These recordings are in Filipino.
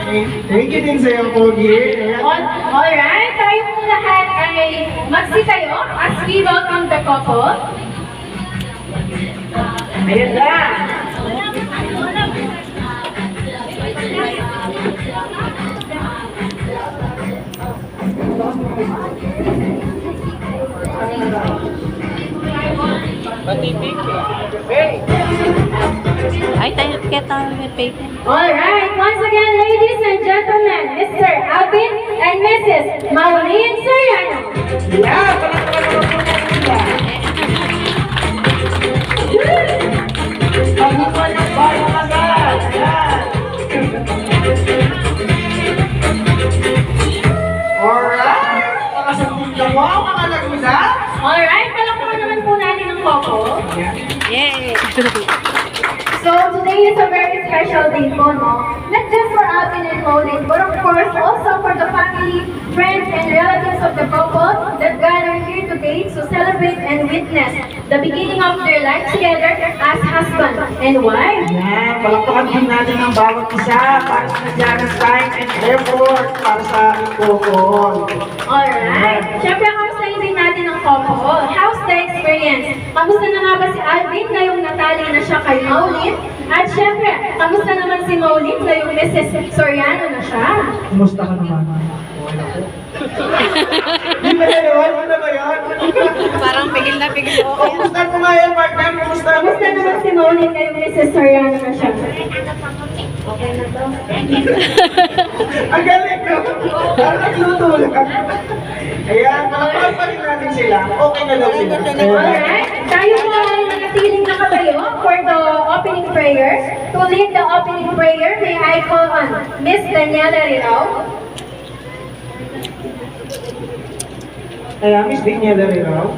Thank you din sa'yo, Pogi. Ayan. Alright, tayo po lahat ay magsitayo as we welcome the couple. Ayan na. Ay, tayo kita may paper. Alright, once again, ladies and gentlemen, Mr. Alvin and Mrs. Maureen Soriano. Yeah, palakpakan naman po natin sila. Pagbukan ng bayan agad. Ayan. Alright. Pakasabog na mo, mga laguda. Alright, palakpakan naman po natin ang couple. Yay! So today is a very special day po, no? Not just for Alvin and Maureen, but of course also for the family, friends, and relatives of the couple that gather here today to celebrate and witness the beginning of their life together as husband and wife. Yan, palakpakan din natin ang bawat isa para sa nadyan ng time and effort para sa ikokol. Alright, syempre kamustahin din natin ang couple. How's the experience? Kamusta na nga ba si Alvin ngayong natali na siya kay Maureen? At syempre, kamusta naman si Maureen ngayong Mrs. Soriano na siya? Kumusta ka naman? Hindi ba na yun? Ano ba yun? Parang pigil na pigil ako. Kumusta ko nga yan, partner? Kumusta? Kamusta naman si Maureen ngayong Mrs. Soriano na siya? Okay na to. Ang galing ko. Parang naglutulog. Ayan, palakpakan pa rin natin sila. Okay na daw sila. Alright, tayo po ay nanatiling nakatayo for the opening prayer. To lead the opening prayer, may I call on Miss Daniela Rirao. Ayan, Miss Daniela Rirao.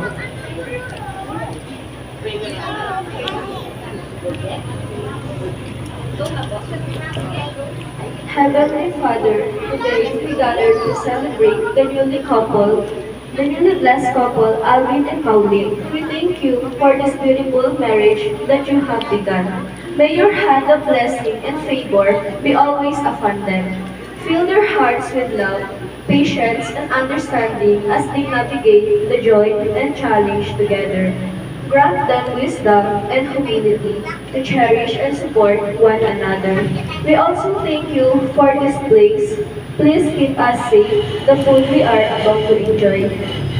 Heavenly Father, today we gather to celebrate the newly blessed couple, Alvin and Maureen. We thank you for this beautiful marriage that you have begun. May your hand of blessing and favor be always upon them. Fill their hearts with love, patience, and understanding as they navigate the joy and challenge together. Grant them wisdom and humility to cherish and support one another. We also thank you for this place. Please keep us safe, the food we are about to enjoy.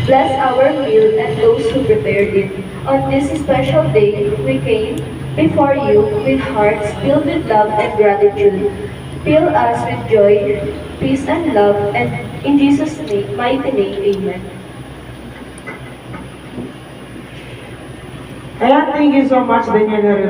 Bless our meal and those who prepared it. On this special day, we came before you with hearts filled with love and gratitude. Fill us with joy, peace, and love, and in Jesus' name, mighty name, amen. Ayan, thank you so much, Daniela Rirao.